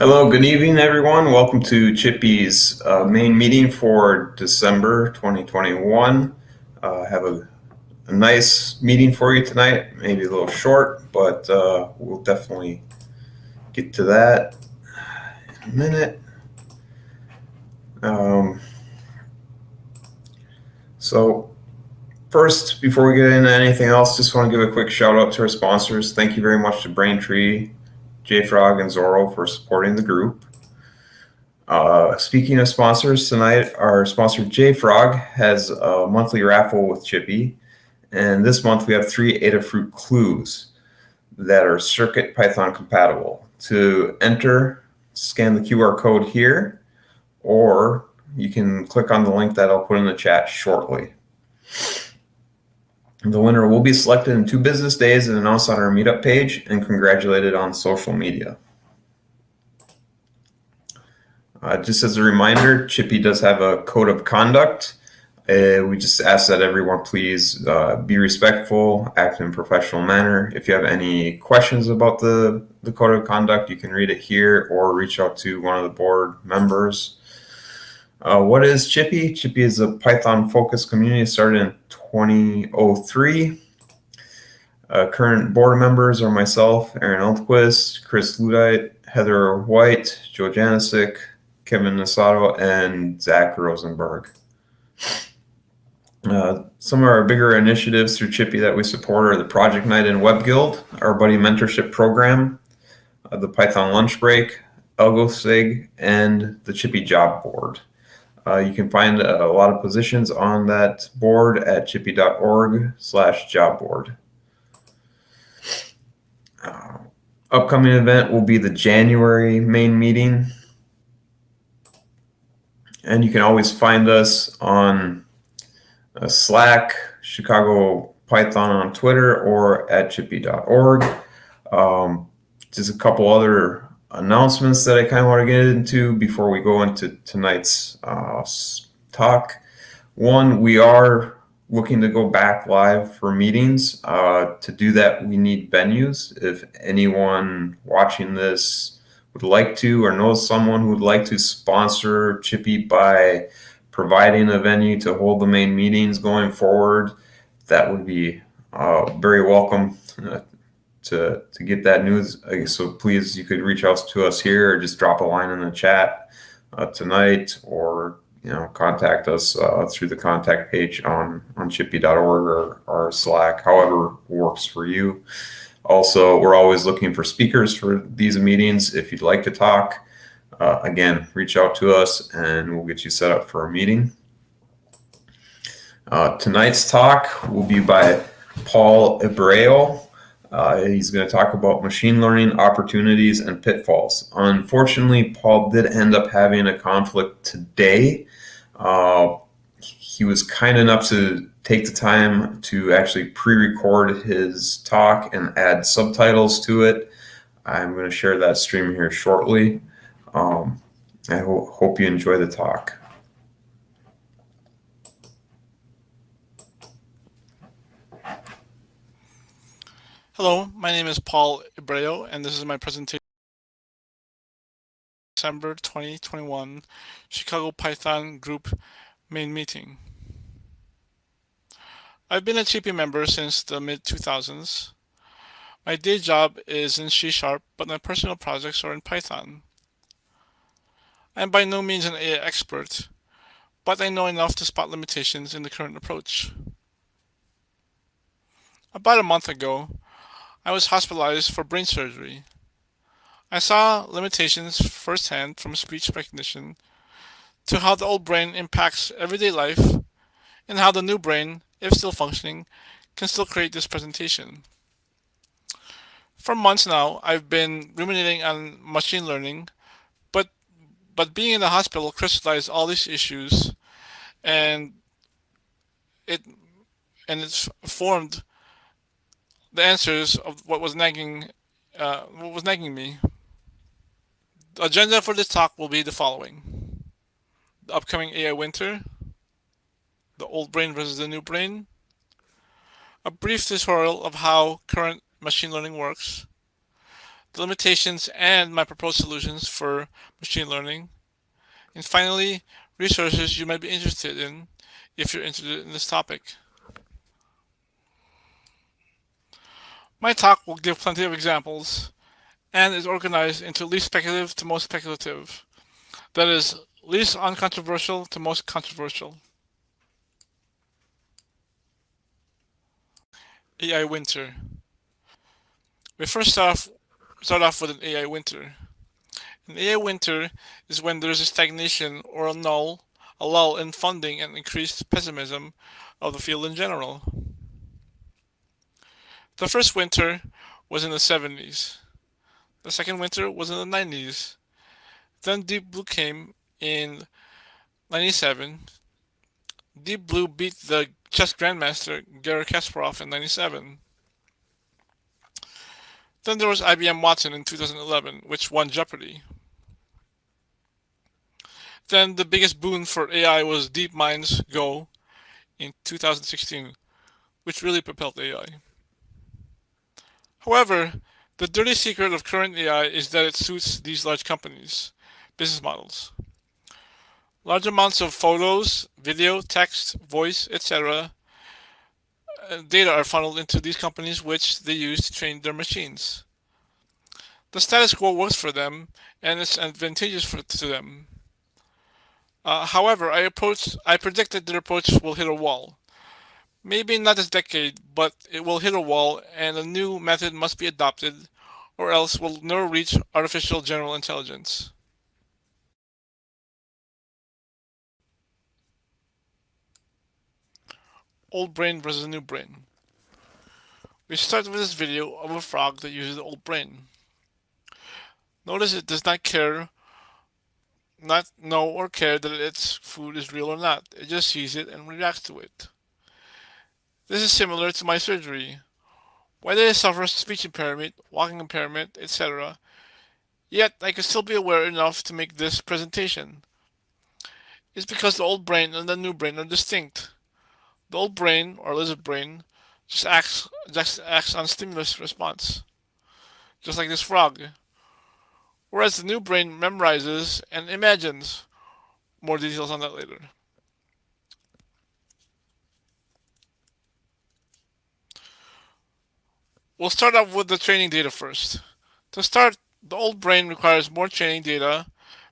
Hello, good evening, everyone. Welcome to ChiPy's main meeting for December 2021. Have a nice meeting for you tonight. Maybe a little short, but we'll definitely get to that in a minute. So first, before we get into anything else, just want to give a quick shout out to our sponsors. Thank you very much to Braintree, JFrog, and Zorro for supporting the group. Speaking of sponsors, tonight our sponsor JFrog has a monthly raffle with ChiPy, and this month we have 3 Adafruit clues that are Circuit Python compatible. To enter, scan the QR code here, or you can click on the link that I'll put in the chat shortly. The winner will be selected in 2 business days and announced on our meetup page and congratulated on social media. Just as a reminder, ChiPy does have a code of conduct. We just ask that everyone please be respectful, act in a professional manner. If you have any questions about the code of conduct, you can read it here or reach out to one of the board members. What is ChiPy? ChiPy is a Python-focused community started in 2003. Current board members are myself, Aaron Eltquist, Chris Ludite, Heather White, Joe Janisic, Kevin Nasato, and Zach Rosenberg. Some of our bigger initiatives through ChiPy that we support are the Project Night and Web Guild, our buddy mentorship program, the Python lunch break, AlgoSig, and the ChiPy job board. You can find a lot of positions on that board at chipy.org/job board. Upcoming event will be the January main meeting. And you can always find us on Slack, Chicago Python on Twitter, or at chipy.org. Just a couple other announcements that I kind of want to get into before we go into tonight's talk. One, we are looking to go back live for meetings. To do that, we need venues. If anyone watching this would like to or knows someone who would like to sponsor ChiPy by providing a venue to hold the main meetings going forward, that would be very welcome to get that news. So please, you could reach out to us here or just drop a line in the chat tonight, or contact us through the contact page on chipy.org or Slack, however works for you. Also, we're always looking for speakers for these meetings. If you'd like to talk, again, reach out to us and we'll get you set up for a meeting. Tonight's talk will be by Paul Ibreo. He's going to talk about machine learning opportunities and pitfalls. Unfortunately, Paul did end up having a conflict today. He was kind enough to take the time to actually pre-record his talk and add subtitles to it. I'm going to share that stream here shortly. I hope you enjoy the talk. Hello, my name is Paul Ibreo, and this is my presentation December 2021 Chicago Python Group main meeting. I've been a ChiPy member since the mid-2000s. My day job is in C#, but my personal projects are in Python. I'm by no means an AI expert, but I know enough to spot limitations in the current approach. About a month ago, I was hospitalized for brain surgery. I saw limitations firsthand from speech recognition to how the old brain impacts everyday life and how the new brain, if still functioning, can still create this presentation. For months now, I've been ruminating on machine learning, but being in the hospital crystallized all these issues, and it's formed the answers of what was nagging me. The agenda for this talk will be the following: the upcoming AI winter, the old brain versus the new brain, a brief tutorial of how current machine learning works, the limitations, and my proposed solutions for machine learning. And finally, resources you might be interested in if you're interested in this topic. My talk will give plenty of examples and is organized into least speculative to most speculative. That is, least uncontroversial to most controversial. AI winter. We first start off with an AI winter. An AI winter is when there is a stagnation or a lull in funding and increased pessimism of the field in general. The first winter was in the 70s. The second winter was in the 90s. Then Deep Blue came in 97. Deep Blue beat the chess grandmaster Garry Kasparov in 97. Then there was IBM Watson in 2011, which won Jeopardy! Then the biggest boon for AI was DeepMind's Go in 2016, which really propelled AI. However, the dirty secret of current AI is that it suits these large companies' business models. Large amounts of photos, video, text, voice, etc. Data are funneled into these companies, which they use to train their machines. The status quo works for them, and it's advantageous to them. However, I predict that their approach will hit a wall. Maybe not this decade, but it will hit a wall, and a new method must be adopted, or else we'll never reach artificial general intelligence. Old brain versus new brain. We start with this video of a frog that uses the old brain. Notice it does not know or care that its food is real or not. It just sees it and reacts to it. This is similar to my surgery. Why did I suffer speech impairment, walking impairment, etc.? Yet I could still be aware enough to make this presentation. It's because the old brain and the new brain are distinct. The old brain, or lizard brain, just acts on stimulus response, just like this frog. Whereas the new brain memorizes and imagines. More details on that later. We'll start off with the training data first. To start, the old brain requires more training data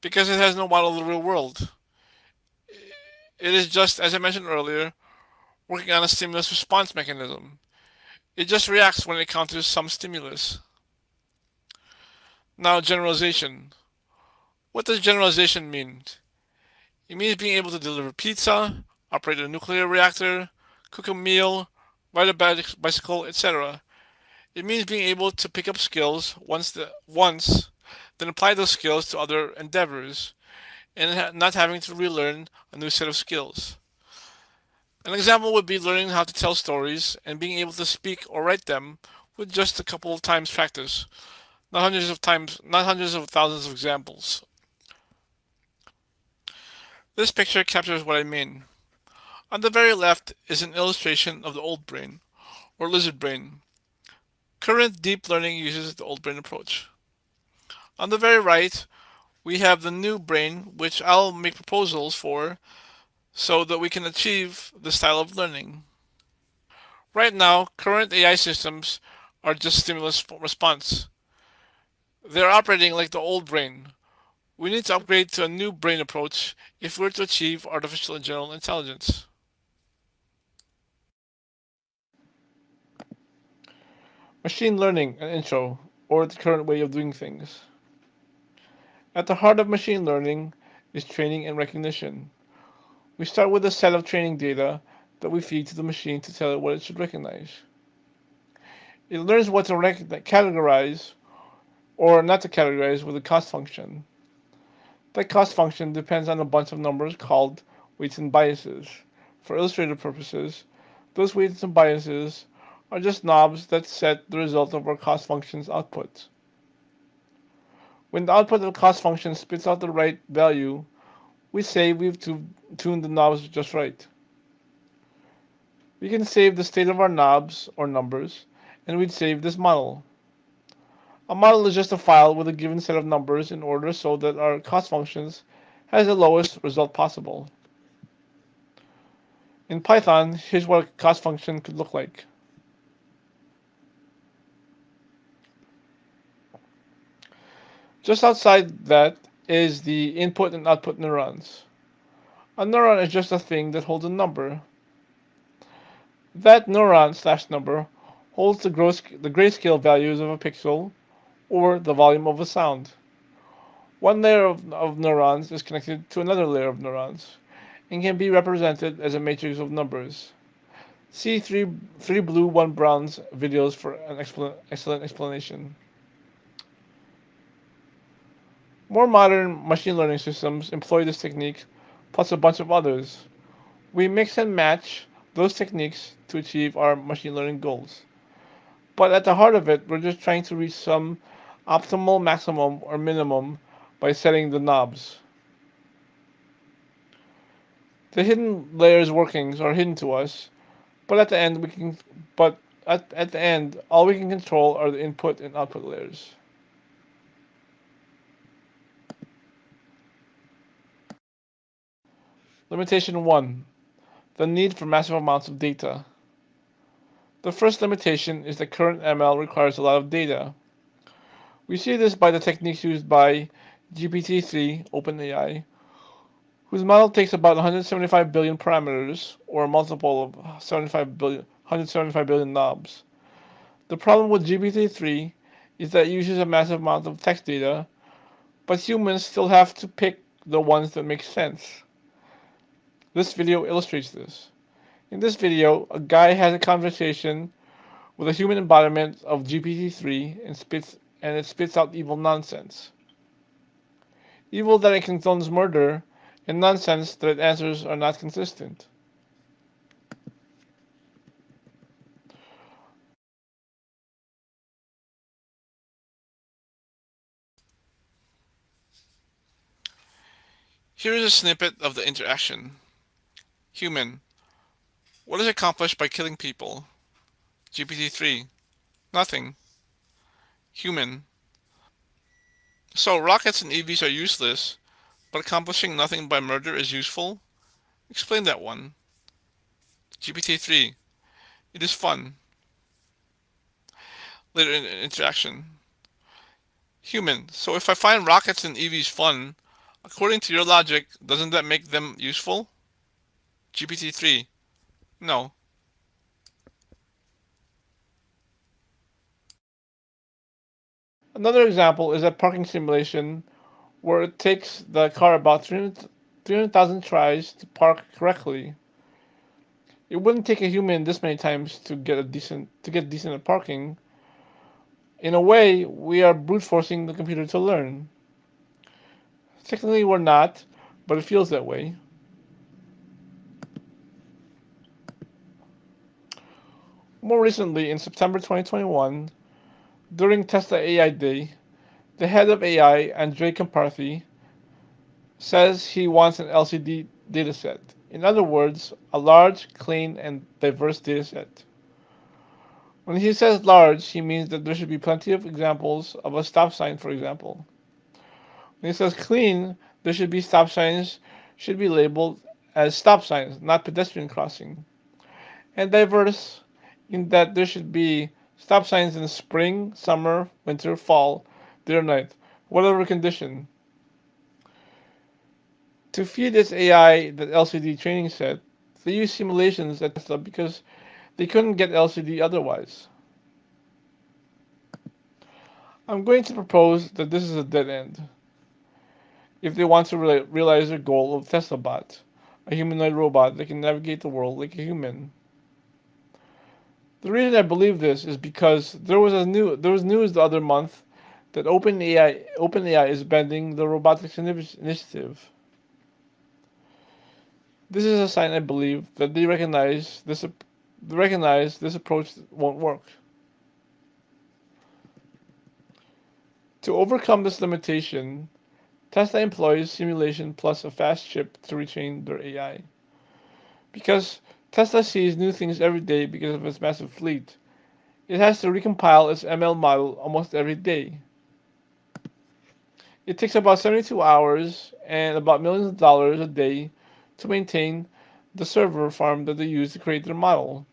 because it has no model of the real world. It is just, as I mentioned earlier, working on a stimulus response mechanism. It just reacts when it encounters some stimulus. Now, generalization. What does generalization mean? It means being able to deliver pizza, operate a nuclear reactor, cook a meal, ride a bicycle, etc. It means being able to pick up skills once, then apply those skills to other endeavors, and not having to relearn a new set of skills. An example would be learning how to tell stories and being able to speak or write them with just a couple of times practice, not hundreds of thousands of examples. This picture captures what I mean. On the very left is an illustration of the old brain, or lizard brain. Current deep learning uses the old brain approach. On the very right, we have the new brain, which I'll make proposals for so that we can achieve this style of learning. Right now, current AI systems are just stimulus response. They're operating like the old brain. We need to upgrade to a new brain approach if we're to achieve artificial and general intelligence. Machine learning, an intro, or the current way of doing things. At the heart of machine learning is training and recognition. We start with a set of training data that we feed to the machine to tell it what it should recognize. It learns what to categorize or not to categorize with a cost function. That cost function depends on a bunch of numbers called weights and biases. For illustrative purposes, those weights and biases are just knobs that set the result of our cost function's output. When the output of the cost function spits out the right value, we say we've tuned the knobs just right. We can save the state of our knobs or numbers, and we'd save this model. A model is just a file with a given set of numbers in order so that our cost functions has the lowest result possible. In Python, here's what a cost function could look like. Just outside that is the input and output neurons. A neuron is just a thing that holds a number. That neuron/number holds the grayscale values of a pixel or the volume of a sound. One layer of neurons is connected to another layer of neurons and can be represented as a matrix of numbers. See three blue, one brown's videos for an excellent explanation. More modern machine learning systems employ this technique plus a bunch of others. We mix and match those techniques to achieve our machine learning goals. But at the heart of it, we're just trying to reach some optimal maximum or minimum by setting the knobs. The hidden layers workings are hidden to us, but at the end we can but at the end all we can control are the input and output layers. Limitation 1. The need for massive amounts of data. The first limitation is that current ML requires a lot of data. We see this by the techniques used by GPT-3 OpenAI, whose model takes about 175 billion parameters, or a multiple of 175 billion knobs. The problem with GPT-3 is that it uses a massive amount of text data, but humans still have to pick the ones that make sense. This video illustrates this. In this video, a guy has a conversation with a human embodiment of GPT-3 and it spits out evil nonsense. Evil that it condones murder, and nonsense that its answers are not consistent. Here is a snippet of the interaction. Human. What is accomplished by killing people? GPT-3. Nothing. Human. So rockets and EVs are useless, but accomplishing nothing by murder is useful? Explain that one. GPT-3. It is fun. Later in interaction. Human. So if I find rockets and EVs fun, according to your logic, doesn't that make them useful? GPT-3. No. Another example is a parking simulation where it takes the car about 300,000 tries to park correctly. It wouldn't take a human this many times to get decent at parking. In a way, we are brute forcing the computer to learn. Technically, we're not, but it feels that way. More recently, in September 2021, during Tesla AI Day, the head of AI, Andrej Karpathy, says he wants an LCD dataset. In other words, a large, clean, and diverse dataset. When he says large, he means that there should be plenty of examples of a stop sign, for example. When he says clean, there should be stop signs should be labeled as stop signs, not pedestrian crossing. And diverse in that there should be stop signs in spring, summer, winter, fall, day or night, whatever condition. To feed its AI that LCD training set, they use simulations at Tesla because they couldn't get LCD otherwise. I'm going to propose that this is a dead end. If they want to realize their goal of Tesla Bot, a humanoid robot that can navigate the world like a human. The reason I believe this is because there was news the other month that OpenAI is bending the robotics initiative. This is a sign, I believe, that they recognize this approach won't work. To overcome this limitation, Tesla employs simulation plus a fast chip to retrain their AI. Because Tesla sees new things every day because of its massive fleet, It has to recompile its ML model almost every day. It takes about 72 hours and about millions of dollars a day to maintain the server farm that they use to create their model.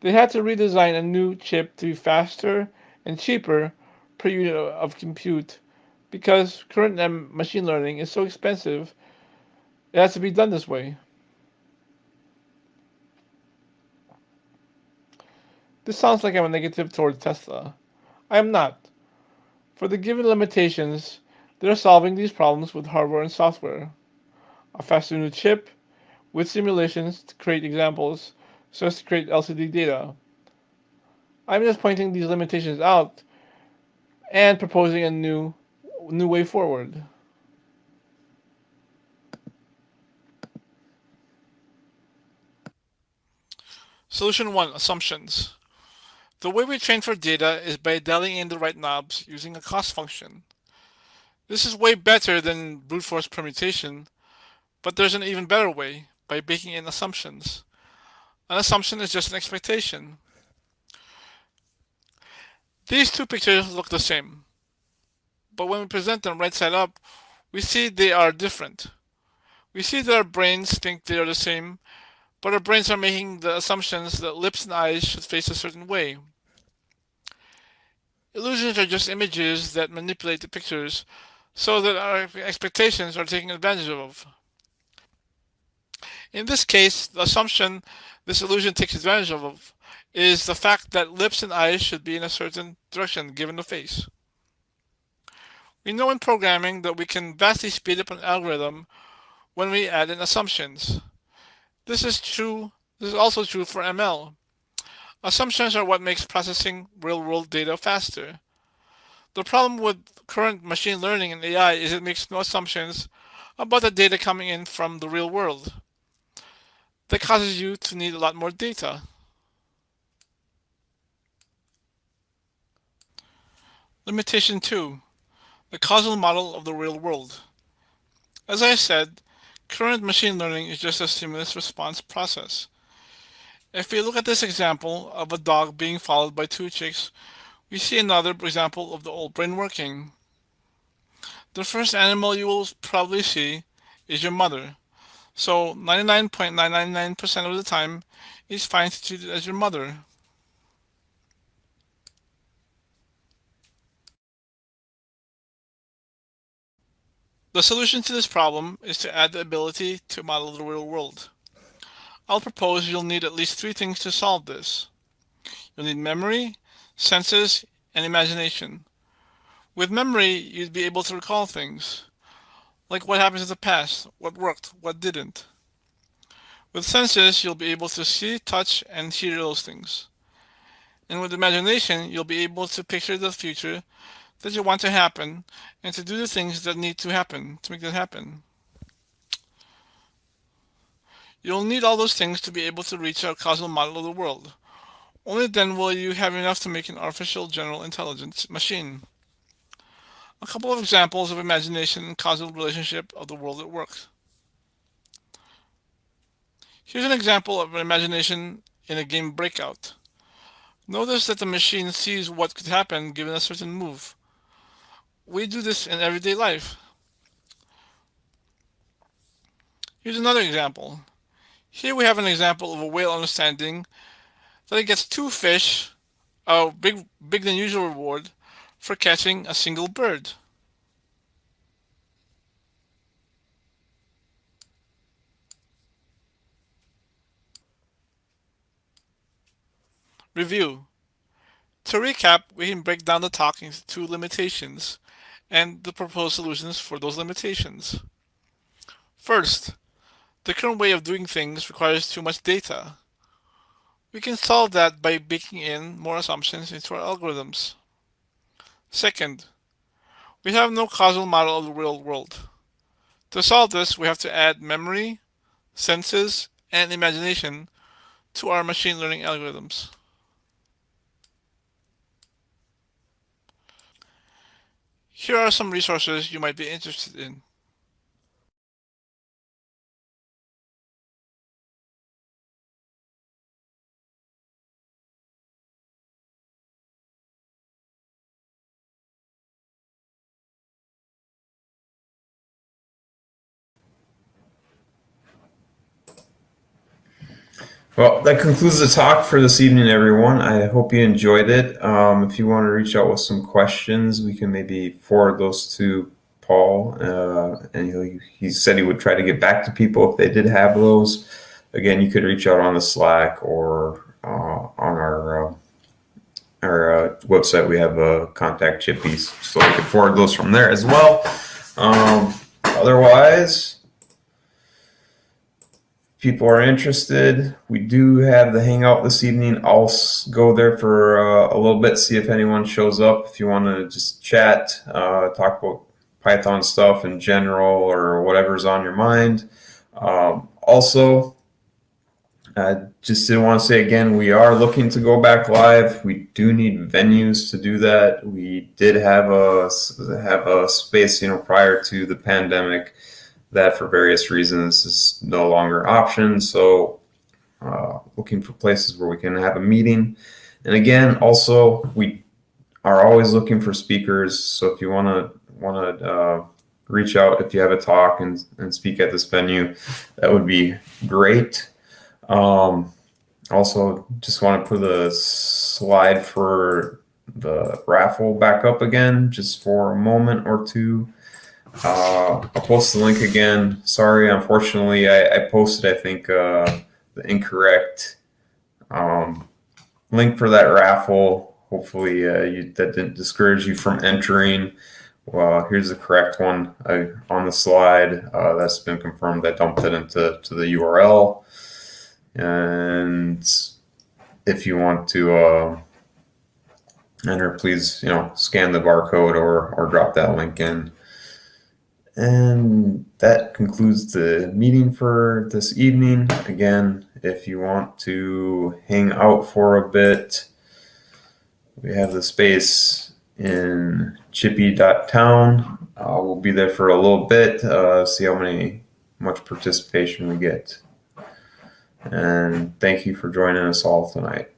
They had to redesign a new chip to be faster and cheaper per unit of compute because current machine learning is so expensive, it has to be done this way. This sounds like I'm a negative toward Tesla. I am not. For the given limitations, they're solving these problems with hardware and software. A faster new chip with simulations to create examples so as to create LCD data. I'm just pointing these limitations out and proposing a new way forward. Solution 1: Assumptions. The way we train for data is by dialing in the right knobs using a cost function. This is way better than brute force permutation, but there's an even better way, by baking in assumptions. An assumption is just an expectation. These two pictures look the same, but when we present them right side up, we see they are different. We see that our brains think they are the same, but our brains are making the assumptions that lips and eyes should face a certain way. Illusions are just images that manipulate the pictures so that our expectations are taken advantage of. In this case, the assumption this illusion takes advantage of is the fact that lips and eyes should be in a certain direction given the face. We know in programming that we can vastly speed up an algorithm when we add in assumptions. This is true. This is also true for ML. Assumptions are what makes processing real-world data faster. The problem with current machine learning and AI is it makes no assumptions about the data coming in from the real world. That causes you to need a lot more data. Limitation 2: the causal model of the real world. As I said, current machine learning is just a stimulus response process. If we look at this example of a dog being followed by two chicks, we see another example of the old brain working. The first animal you will probably see is your mother. So 99.999% of the time, it's fine to treat it as your mother. The solution to this problem is to add the ability to model the real world. I'll propose you'll need at least three things to solve this. You'll need memory, senses, and imagination. With memory, you'd be able to recall things, like what happened in the past, what worked, what didn't. With senses, you'll be able to see, touch, and hear those things. And with imagination, you'll be able to picture the future that you want to happen and to do the things that need to happen to make that happen. You'll need all those things to be able to reach a causal model of the world. Only then will you have enough to make an artificial general intelligence machine. A couple of examples of imagination and causal relationship of the world at work. Here's an example of imagination in a game Breakout. Notice that the machine sees what could happen given a certain move. We do this in everyday life. Here's another example. Here we have an example of a whale understanding that it gets two fish, a big than usual reward, for catching a single bird. Review. To recap, we can break down the talk into two limitations and the proposed solutions for those limitations. First, the current way of doing things requires too much data. We can solve that by baking in more assumptions into our algorithms. Second, we have no causal model of the real world. To solve this, we have to add memory, senses, and imagination to our machine learning algorithms. Here are some resources you might be interested in. Well, that concludes the talk for this evening, everyone. I hope you enjoyed it. If you want to reach out with some questions, we can maybe forward those to Paul. And he said he would try to get back to people if they did have those. Again, you could reach out on the Slack or on our website. We have contact ChiPy, so we can forward those from there as well. Otherwise, people are interested, we do have the hangout this evening. I'll go there for a little bit, see if anyone shows up. If you want to just chat, talk about Python stuff in general or whatever's on your mind. Also, I just did want to say again, we are looking to go back live. We do need venues to do that. We did have a space, prior to the pandemic, that for various reasons is no longer an option. So looking for places where we can have a meeting. And again, also, we are always looking for speakers. So if you want to reach out, if you have a talk and speak at this venue, that would be great. Also, just want to put a slide for the raffle back up again, just for a moment or two. I'll post the link again. Sorry, unfortunately, I posted, I think, the incorrect link for that raffle. Hopefully, that didn't discourage you from entering. Well, here's the correct one on the slide. That's been confirmed. I dumped it into the URL. And if you want to enter, please, scan the barcode or drop that link in. And that concludes the meeting for this evening. Again, if you want to hang out for a bit, we have the space in ChiPy.town. We'll be there for a little bit, see how much participation we get. And thank you for joining us all tonight.